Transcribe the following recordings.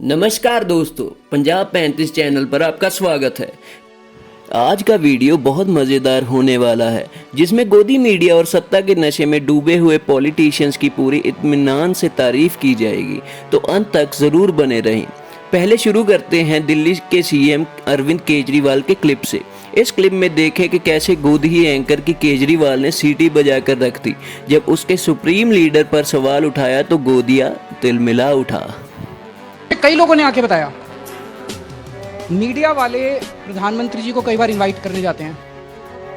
नमस्कार दोस्तों, पंजाब 35 चैनल पर आपका स्वागत है। आज का वीडियो बहुत मज़ेदार होने वाला है, जिसमें गोदी मीडिया और सत्ता के नशे में डूबे हुए पॉलिटिशियंस की पूरी इत्मीनान से तारीफ की जाएगी, तो अंत तक ज़रूर बने रहें। पहले शुरू करते हैं दिल्ली के सीएम अरविंद केजरीवाल के क्लिप से। इस क्लिप में देखें कि कैसे गोदी एंकर की केजरीवाल ने सीटी बजाकर रख दी। जब उसके सुप्रीम लीडर पर सवाल उठाया तो गोदिया तिलमिला उठा। कई लोगों ने आके बताया, मीडिया वाले प्रधानमंत्री जी को कई बार इनवाइट करने जाते हैं,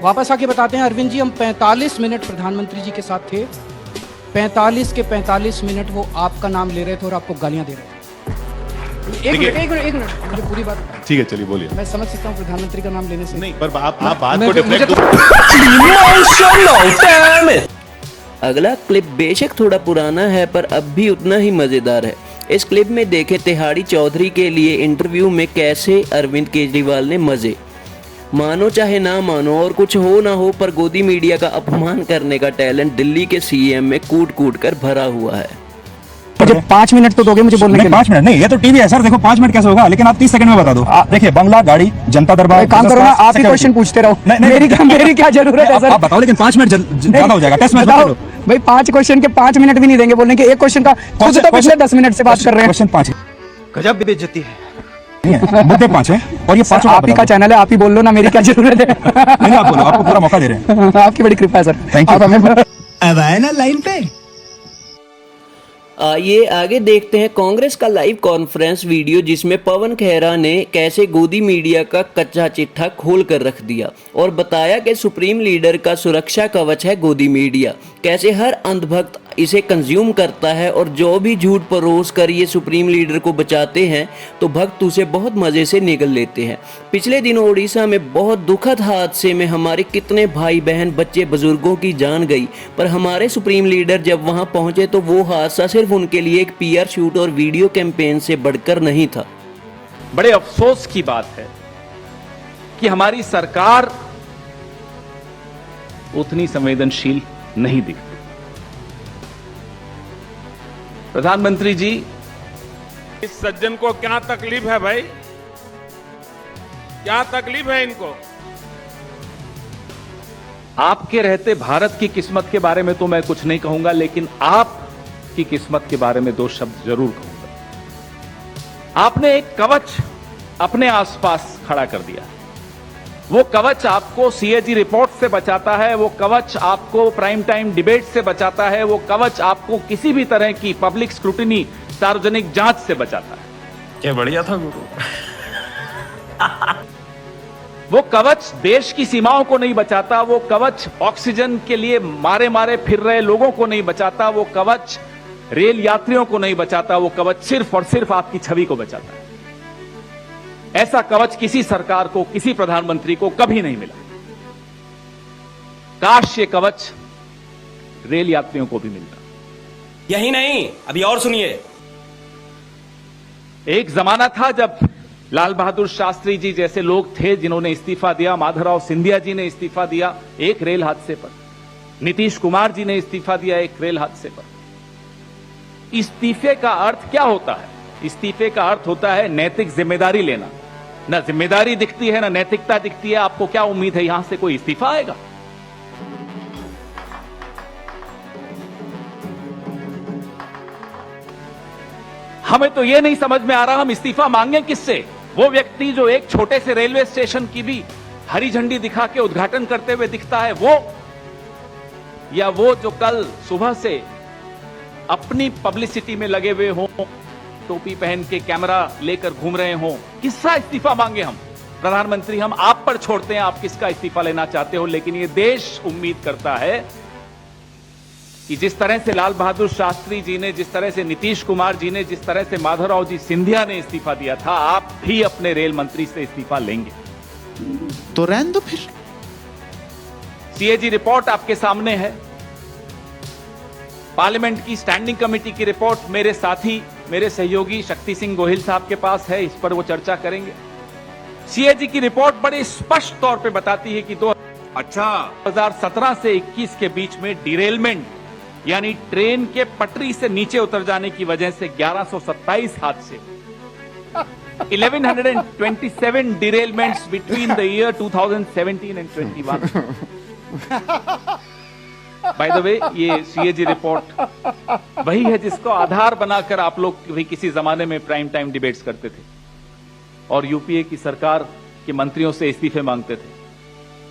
वापस आके बताते हैं अरविंद जी हम 45 मिनट प्रधानमंत्री जी के साथ थे, 45 के 45 मिनट वो आपका नाम ले रहे थे और आपको गालियां दे रहे थे। एक मिनट मुझे पूरी बात। ठीक है, चलिए बोलिए। मैं समझ सकता हूँ प्रधानमंत्री का नाम लेने से नहीं, पर आप बात को डिफरेंट अगला क्लिप बेशक थोड़ा पुराना है पर अब भी उतना ही मजेदार है। इस क्लिप में देखे तिहाड़ी चौधरी के लिए इंटरव्यू में कैसे अरविंद केजरीवाल ने मजे। मानो चाहे ना मानो और कुछ हो ना हो, पर गोदी मीडिया का अपमान करने का टैलेंट दिल्ली के सीएम में कूट कूट कर भरा हुआ है। मुझे 5 मिनट तो दोगे मुझे बोलने के लिए? 5 मिनट नहीं, ये तो टीवी है सर। देखो 5 मिनट कैसे होगा, लेकिन आप 30 सेकंड में बता दो। देखिए, बंगला, गाड़ी, जनता दरबार। काम करो ना, आप ही क्वेश्चन पूछते रहो। मेरी क्या जरूरत है सर? आप बताओ, लेकिन 5 मिनट ज्यादा हो जाएगा। टेस्ट मैच बताओ भाई, 5 क्वेश्चन के 5 मिनट भी नहीं देंगे बोलने के। एक क्वेश्चन का खुद तो पिछले 10 मिनट से बात कर रहे हैं। क्वेश्चन 5 गजब बेइज्जती है। मुद्दे 5 है और ये 5 आप ही का चैनल है, आप ही बोल लो ना, मेरी क्या जरूरत है? नहीं, आप बोलो, आपको पूरा मौका दे रहे हैं। आपकी बड़ी कृपा है सर, थैंक यू। अब आए ना लाइन पे। आइए आगे देखते हैं कांग्रेस का लाइव कॉन्फ्रेंस वीडियो, जिसमें पवन खेरा ने कैसे गोदी मीडिया का कच्चा चिट्ठा खोल कर रख दिया और बताया कि सुप्रीम लीडर का सुरक्षा कवच है गोदी मीडिया। कैसे हर अंधभक्त इसे कंज्यूम करता है और जो भी झूठ परोस कर ये सुप्रीम लीडर को बचाते हैं तो भक्त उसे बहुत मज़े से निगल लेते हैं। पिछले दिनों उड़ीसा में बहुत दुखद हादसे में हमारे कितने भाई बहन बच्चे बुजुर्गों की जान गई, पर हमारे सुप्रीम लीडर जब वहां पहुंचे तो वो हादसा सिर्फ उनके लिए एक पीआर शूट और वीडियो कैंपेन से बढ़कर नहीं था। बड़े अफसोस की बात है कि हमारी सरकार उतनी संवेदनशील नहीं दिखती। प्रधानमंत्री जी, इस सज्जन को क्या तकलीफ है भाई? क्या तकलीफ है इनको? आपके रहते भारत की किस्मत के बारे में तो मैं कुछ नहीं कहूंगा, लेकिन आप की किस्मत के बारे में 2 शब्द जरूर कहूंगा। आपने एक कवच अपने आसपास खड़ा कर दिया। वो कवच आपको सीएजी रिपोर्ट से बचाता है, वो कवच आपको प्राइम टाइम डिबेट से बचाता है, वो कवच आपको किसी भी तरह की पब्लिक स्क्रूटिनी, सार्वजनिक जांच से बचाता है। क्या बढ़िया था गुरु। वो कवच देश की सीमाओं को नहीं बचाता, वो कवच ऑक्सीजन के लिए मारे मारे फिर रहे लोगों को नहीं बचाता, वो कवच रेल यात्रियों को नहीं बचाता, वो कवच सिर्फ और सिर्फ आपकी छवि को बचाता है। ऐसा कवच किसी सरकार को, किसी प्रधानमंत्री को कभी नहीं मिला। काश ये कवच रेल यात्रियों को भी मिलता। यही नहीं, अभी और सुनिए। एक जमाना था जब लाल बहादुर शास्त्री जी जैसे लोग थे जिन्होंने इस्तीफा दिया, माधवराव सिंधिया जी ने इस्तीफा दिया एक रेल हादसे पर, नीतीश कुमार जी ने इस्तीफा दिया एक रेल हादसे पर। इस्तीफे का अर्थ क्या होता है? इस्तीफे का अर्थ होता है नैतिक जिम्मेदारी लेना। ना जिम्मेदारी दिखती है, ना नैतिकता दिखती है। आपको क्या उम्मीद है यहां से कोई इस्तीफा आएगा? हमें तो यह नहीं समझ में आ रहा हम इस्तीफा मांगे किससे। वो व्यक्ति जो एक छोटे से रेलवे स्टेशन की भी हरी झंडी दिखा के उद्घाटन करते हुए दिखता है, वो, या वो जो कल सुबह से अपनी पब्लिसिटी में लगे हुए हों, टोपी पहन के कैमरा लेकर घूम रहे हों, किसका इस्तीफा मांगे हम? प्रधानमंत्री, हम आप पर छोड़ते हैं आप किसका इस्तीफा लेना चाहते हो, लेकिन ये देश उम्मीद करता है कि जिस तरह से लाल बहादुर शास्त्री जी ने, जिस तरह से नीतीश कुमार जी ने, जिस तरह से माधवराव जी सिंधिया ने इस्तीफा दिया था, आप भी अपने रेल मंत्री से इस्तीफा लेंगे। तो रहने दो फिर। सीएजी रिपोर्ट आपके सामने है, पार्लियामेंट की स्टैंडिंग कमेटी की रिपोर्ट मेरे साथी, मेरे सहयोगी शक्ति सिंह गोहिल साहब के पास है, इस पर वो चर्चा करेंगे। सीएजी की रिपोर्ट बड़े स्पष्ट तौर पे बताती है कि 2017 से 21 के बीच में डिरेलमेंट यानी ट्रेन के पटरी से नीचे उतर जाने की वजह से 1127 हादसे 1127 derailments between the year 2017 and 21. By the way, ये CAG रिपोर्ट वही है जिसको आधार बनाकर आप लोग भी किसी जमाने में प्राइम टाइम डिबेट्स करते थे और यूपीए की सरकार के मंत्रियों से इस्तीफे मांगते थे।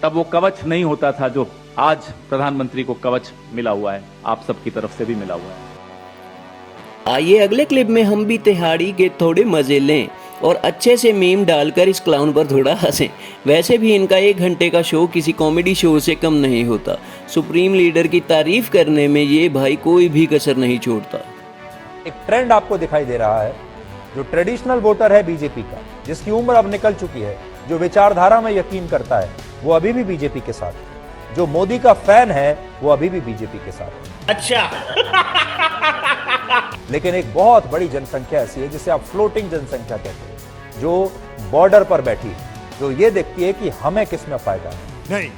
तब वो कवच नहीं होता था जो आज प्रधानमंत्री को कवच मिला हुआ है, आप सबकी तरफ से भी मिला हुआ है। आइए अगले क्लिप में हम भी तिहाड़ी के थोड़े मजे लें और अच्छे से मीम डालकर इस क्लाउन पर थोड़ा हंसें। वैसे भी इनका 1 घंटे का शो किसी कॉमेडी शो से कम नहीं होता। सुप्रीम लीडर की तारीफ करने में ये भाई कोई भी कसर नहीं छोड़ता। एक ट्रेंड आपको दिखाई दे रहा है, जो ट्रेडिशनल वोटर है बीजेपी का, जिसकी उम्र अब निकल चुकी है, जो विचारधारा में यकीन करता है, वो अभी भी बीजेपी के साथ है। जो मोदी का फैन है वो अभी भी बीजेपी के साथ है। अच्छा। लेकिन एक बहुत बड़ी जनसंख्या ऐसी है जिसे आप फ्लोटिंग जनसंख्या कहते हैं, जो बॉर्डर पर बैठी है, जो ये देखती है कि हमें किसमें फायदा है, नहीं।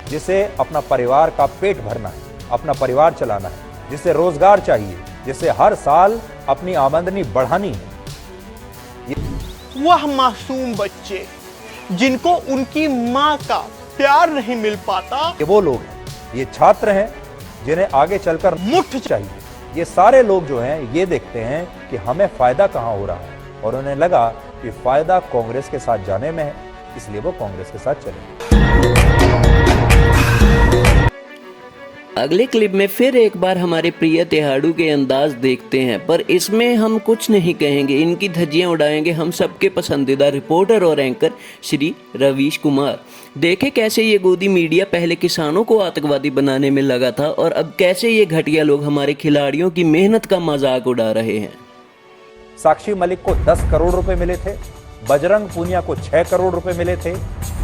जिसे अपना परिवार का पेट भरना है, अपना परिवार चलाना है, जिसे रोजगार चाहिए, जिसे हर साल अपनी आमदनी बढ़ानी है। वह मासूम बच्चे जिनको उनकी मां का प्यार नहीं मिल पाता, ये वो लोग हैं, ये छात्र हैं जिन्हें आगे चलकर मुफ्त चाहिए। ये सारे लोग जो हैं ये देखते हैं कि हमें फायदा कहां हो रहा है और उन्हें लगा कि फायदा कांग्रेस के साथ जाने में है, इसलिए वो कांग्रेस के साथ चले। अगले क्लिप में फिर एक बार हमारे प्रिय तिहाड़ू के अंदाज देखते हैं, पर इसमें हम कुछ नहीं कहेंगे, इनकी धज्जियां उड़ाएंगे हम सबके पसंदीदा रिपोर्टर और एंकर श्री रवीश कुमार। देखे कैसे ये गोदी मीडिया पहले किसानों को आतंकवादी बनाने में लगा था और अब कैसे ये घटिया लोग हमारे खिलाड़ियों की मेहनत का मजाक उड़ा रहे हैं। साक्षी मलिक को 10 करोड़ रुपए मिले थे, बजरंग पूनिया को 6 करोड़ रुपए मिले थे,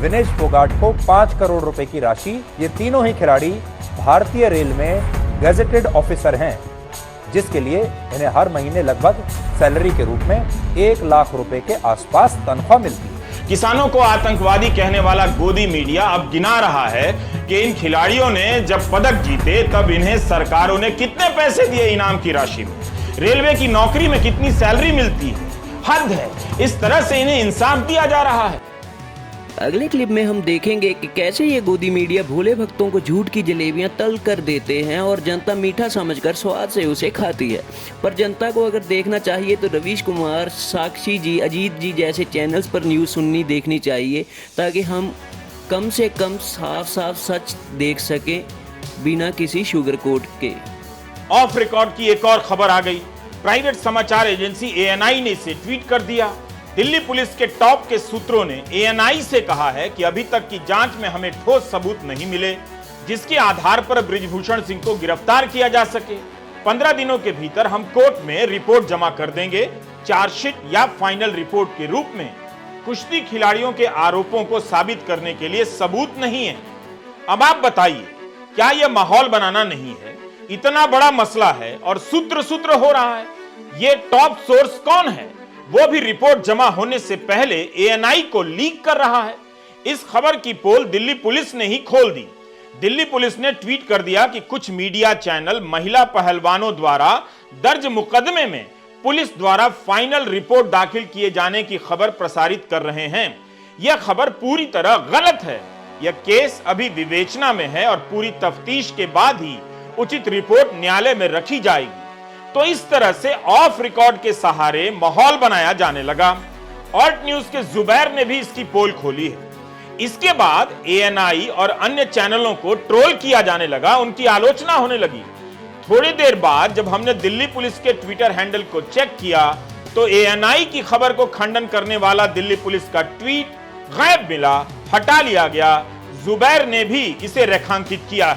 विनेश फोगाट को 5 करोड़ रुपए की राशि। ये तीनों ही खिलाड़ी भारतीय रेल में गैजेटेड ऑफिसर हैं, जिसके लिए इन्हें हर महीने लगभग सैलरी के रूप में 1 लाख रुपए के आसपास तनख्वाह मिलती है। किसानों को आतंकवादी कहने वाला गोदी मीडिया अब गिना रहा है कि इन खिलाड़ियों ने जब पदक जीते तब इन्हें सरकारों ने कितने पैसे दिए इनाम की राशि में, रेलवे की नौकरी में कितनी सैलरी मिलती है। हद है, इस तरह से इन्हें इंसाफ दिया जा रहा है। अगले क्लिप में हम देखेंगे कि कैसे ये गोदी मीडिया भोले भक्तों को झूठ की जलेबियां तल कर देते हैं और जनता मीठा समझकर स्वाद से उसे खाती है। पर जनता को अगर देखना चाहिए तो रवीश कुमार, साक्षी जी, अजीत जी जैसे चैनल्स पर न्यूज़ सुननी देखनी चाहिए, ताकि हम कम से कम साफ साफ सच देख सकें बिना किसी शुगर कोट के। ऑफ रिकॉर्ड की एक और खबर आ गई। प्राइवेट समाचार एजेंसी ANI ने इसे ट्वीट कर दिया। दिल्ली पुलिस के टॉप के सूत्रों ने ANI से कहा है कि अभी तक की जांच में हमें ठोस सबूत नहीं मिले जिसके आधार पर बृजभूषण सिंह को गिरफ्तार किया जा सके। 15 दिनों के भीतर हम कोर्ट में रिपोर्ट जमा कर देंगे, चार्जशीट या फाइनल रिपोर्ट के रूप में। कुश्ती खिलाड़ियों के आरोपों को साबित करने के लिए सबूत नहीं है। अब आप बताइए, क्या यह माहौल बनाना नहीं है? इतना बड़ा मसला है और सूत्र हो रहा है। ये टॉप सोर्स कौन है? वो भी रिपोर्ट जमा होने से पहले ANI को लीक कर रहा है। इस खबर की पोल दिल्ली पुलिस ने ही खोल दी। दिल्ली पुलिस ने ट्वीट कर दिया कि कुछ मीडिया चैनल महिला पहलवानों द्वारा दर्ज मुकदमे में पुलिस द्वारा फाइनल रिपोर्ट दाखिल किए जाने की खबर प्रसारित कर रहे हैं। यह खबर पूरी तरह गलत है। यह केस अभी विवेचना में है और पूरी तफ्तीश के बाद ही उचित रिपोर्ट न्यायालय में रखी जाएगी। तो इस तरह से ऑफ रिकॉर्ड के सहारे माहौल बनाया जाने लगा। ऑल्ट न्यूज के जुबैर ने भी इसकी पोल खोली है। इसके बाद ANI और अन्य चैनलों को ट्रोल किया जाने लगा, उनकी आलोचना होने लगी। थोड़ी देर बाद जब हमने दिल्ली पुलिस के ट्विटर हैंडल को चेक किया तो ANI की खबर को खंडन करने वाला दिल्ली पुलिस का ट्वीट गायब मिला, हटा लिया गया। जुबैर ने भी इसे रेखांकित किया है।